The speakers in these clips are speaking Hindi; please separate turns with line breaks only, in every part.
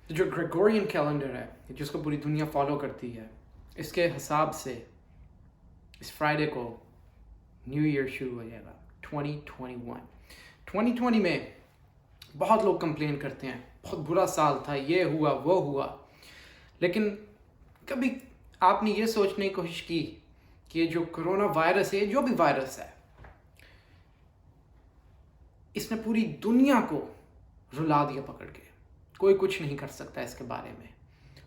तो जो ग्रेगोरियन कैलेंडर है, जिसको पूरी दुनिया फॉलो करती है, इसके हिसाब से इस फ्राइडे को न्यू ईयर शुरू हो जाएगा 2021। 2020 में बहुत लोग कंप्लेन करते हैं बहुत बुरा साल था, ये हुआ वो हुआ, लेकिन कभी आपने ये सोचने की कोशिश की कि ये जो कोरोना वायरस है, जो भी वायरस है, इसने पूरी दुनिया को रुला दिया पकड़ के। कोई कुछ नहीं कर सकता इसके बारे में।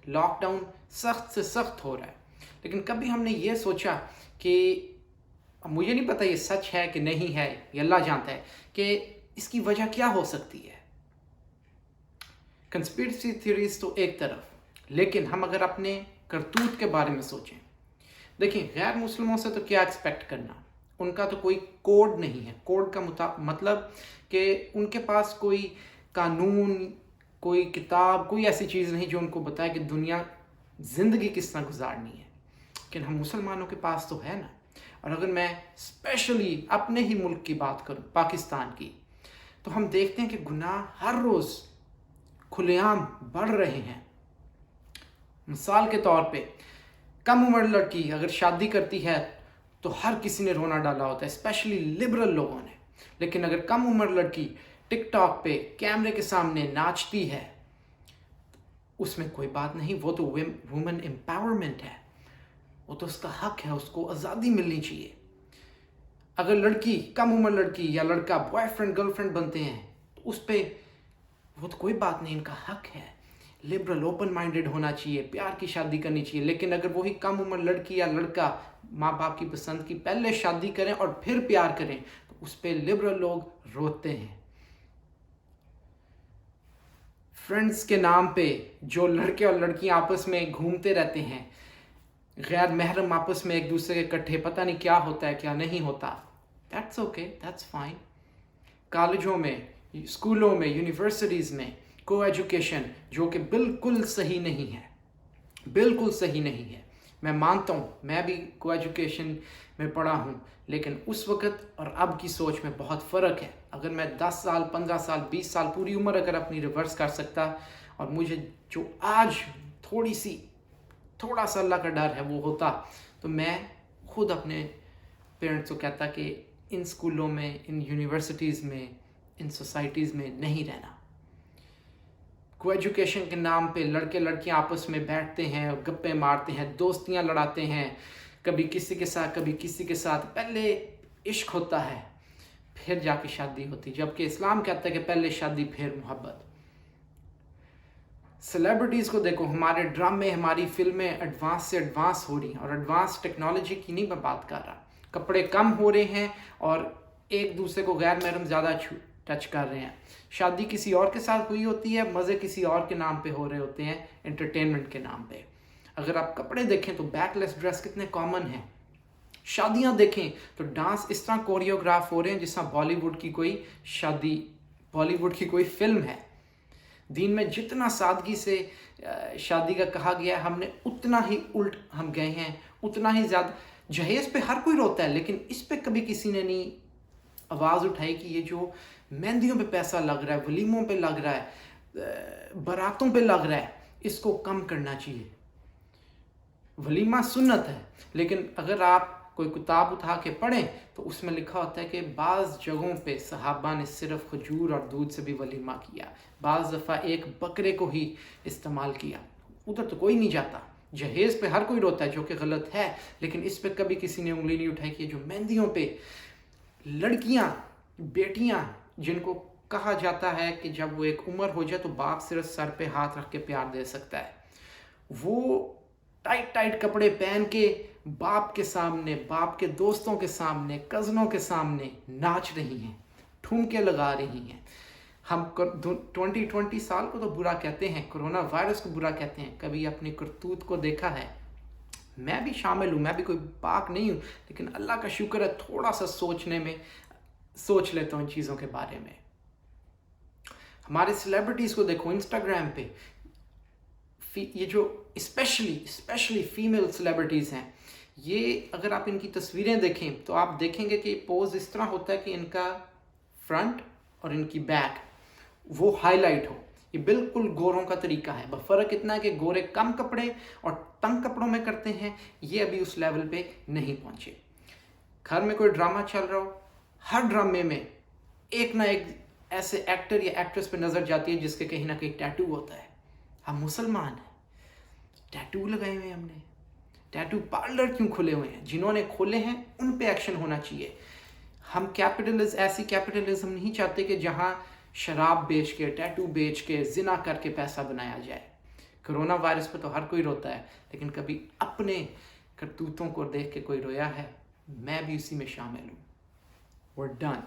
लॉकडाउन सख्त से सख्त हो रहा है, लेकिन कभी हमने ये सोचा कि मुझे नहीं पता ये सच है कि नहीं है, ये अल्लाह जानता है कि इसकी वजह क्या हो सकती है। कंस्पिरेसी थ्योरीज तो एक तरफ, लेकिन हम अगर अपने करतूत के बारे में सोचें, देखिए गैर मुस्लिमों से तो क्या एक्सपेक्ट करना, उनका तो कोई कोड नहीं है। कोड का मतलब कि उनके पास कोई कानून, कोई किताब, कोई ऐसी चीज़ नहीं जो उनको बताए कि दुनिया ज़िंदगी किस तरह गुजारनी है। लेकिन हम मुसलमानों के पास तो है ना। और अगर मैं स्पेशली अपने ही मुल्क की बात करूं, पाकिस्तान की, तो हम देखते हैं कि गुनाह हर रोज़ खुलेआम बढ़ रहे हैं। मिसाल के तौर पे कम उम्र लड़की अगर शादी करती है तो हर किसी ने रोना डाला होता है, स्पेशली लिबरल लोगों ने। लेकिन अगर कम उम्र लड़की टिकटॉक पे कैमरे के सामने नाचती है, उसमें कोई बात नहीं, वो तो वुमेन एम्पावरमेंट है, वो तो उसका हक है, उसको आज़ादी मिलनी चाहिए। अगर लड़की, कम उम्र लड़की या लड़का बॉयफ्रेंड गर्लफ्रेंड बनते हैं तो उस पर वो तो कोई बात नहीं, इनका हक है। लिबरल ओपन माइंडेड होना चाहिए, प्यार की शादी करनी चाहिए। लेकिन अगर वही कम उम्र लड़की या लड़का माँ बाप की पसंद की पहले शादी करें और फिर प्यार करें तो उस पर लिबरल लोग रोते हैं। फ्रेंड्स के नाम पे जो लड़के और लड़कियां आपस में घूमते रहते हैं, गैर महरम आपस में एक दूसरे के इकट्ठे, पता नहीं क्या होता है क्या नहीं होता, दैट्स ओके, दैट्स फाइन। कॉलेजों में, स्कूलों में, यूनिवर्सिटीज़ में को एजुकेशन जो कि बिल्कुल सही नहीं है, बिल्कुल सही नहीं है। मैं मानता हूँ, मैं भी को एजुकेशन में पढ़ा हूँ, लेकिन उस वक़्त और अब की सोच में बहुत फ़र्क है। अगर मैं 10 साल, 15 साल, 20 साल, पूरी उम्र अगर अपनी रिवर्स कर सकता और मुझे जो आज थोड़ा सा अल्लाह का डर है वो होता, तो मैं खुद अपने पेरेंट्स को कहता कि इन स्कूलों में, इन यूनिवर्सिटीज़ में, इन सोसाइटीज़ में नहीं रहना। को एजुकेशन के नाम पे लड़के लड़कियां आपस में बैठते हैं, गप्पे मारते हैं, दोस्तियां लड़ाते हैं, कभी किसी के साथ कभी किसी के साथ। पहले इश्क होता है, फिर जाके शादी होती, जबकि इस्लाम कहता है कि पहले शादी फिर मोहब्बत। सेलिब्रिटीज़ को देखो, हमारे ड्रामे, हमारी फिल्में एडवांस से एडवांस हो रही हैं, और एडवांस टेक्नोलॉजी की नहीं मैं बात कर रहा। कपड़े कम हो रहे हैं और एक दूसरे को गैर महरम ज़्यादा टच कर रहे हैं। शादी किसी और के साथ हुई होती है, मज़े किसी और के नाम पे हो रहे होते हैं, एंटरटेनमेंट के नाम पे। अगर आप कपड़े देखें तो बैकलेस ड्रेस कितने कॉमन हैं। शादियां देखें तो डांस इस तरह कोरियोग्राफ हो रहे हैं जिस तरह बॉलीवुड की कोई फिल्म है। दीन में जितना सादगी से शादी का कहा गया है, हमने उतना ही उल्ट हम गए हैं, उतना ही ज़्यादा। जहेज़ पे हर कोई रोता है, लेकिन इस पे कभी किसी ने नहीं आवाज़ उठाई कि ये जो मेहंदियों पे पैसा लग रहा है, वलीमों पे लग रहा है, बारातों पे लग रहा है, इसको कम करना चाहिए। वलीमा सुन्नत है, लेकिन अगर आप कोई किताब उठा के पढ़ें तो उसमें लिखा होता है कि बाज़ जगहों पे सहाबा ने सिर्फ खजूर और दूध से भी वलीमा किया, बाज़ दफ़ा एक बकरे को ही इस्तेमाल किया। उधर तो कोई नहीं जाता। जहेज़ पे हर कोई रोता है, जो कि गलत है, लेकिन इस पे कभी किसी ने उंगली नहीं उठाई कि जो मेहंदियों पे लड़कियां, बेटियां, जिनको कहा जाता है कि जब वो एक उम्र हो जाए तो बाप सिर्फ सर पे हाथ रख के प्यार दे सकता है, वो टाइट टाइट कपड़े पहन के बाप के सामने, बाप के दोस्तों के सामने, कज़नों के सामने नाच रही हैं, ठुमके लगा रही हैं। हम 2020 साल को तो बुरा कहते हैं, कोरोना वायरस को बुरा कहते हैं। कभी अपनी करतूत को देखा है? मैं भी शामिल हूँ, मैं भी कोई पाक नहीं हूँ, लेकिन अल्लाह का शुक्र है थोड़ा सा सोच लेता हूँ इन चीज़ों के बारे में। हमारे सेलिब्रिटीज़ को देखो इंस्टाग्राम पे, ये जो स्पेशली फीमेल सेलिब्रिटीज़ हैं, ये अगर आप इनकी तस्वीरें देखें तो आप देखेंगे कि पोज इस तरह होता है कि इनका फ्रंट और इनकी बैक वो हाईलाइट हो। ये बिल्कुल गोरों का तरीका है। बस फ़र्क इतना है कि गोरे कम कपड़े और तंग कपड़ों में करते हैं, ये अभी उस लेवल पे नहीं पहुंचे। घर में कोई ड्रामा चल रहा हो, हर ड्रामे में एक ना एक ऐसे एक्टर या एक्ट्रेस पे नज़र जाती है जिसके कहीं ना कहीं टैटू होता है। हम मुसलमान हैं, टैटू लगाए हुए हैं हमने। टैटू पार्लर क्यों खुले हुए हैं? जिन्होंने खोले हैं उन पे एक्शन होना चाहिए। हम ऐसी कैपिटलिज्म नहीं चाहते कि जहां शराब बेच के, टैटू बेच के, जिना करके पैसा बनाया जाए। कोरोना वायरस पे तो हर कोई रोता है, लेकिन कभी अपने करतूतों को देख के कोई रोया है? मैं भी उसी में शामिल हूँ। We're done.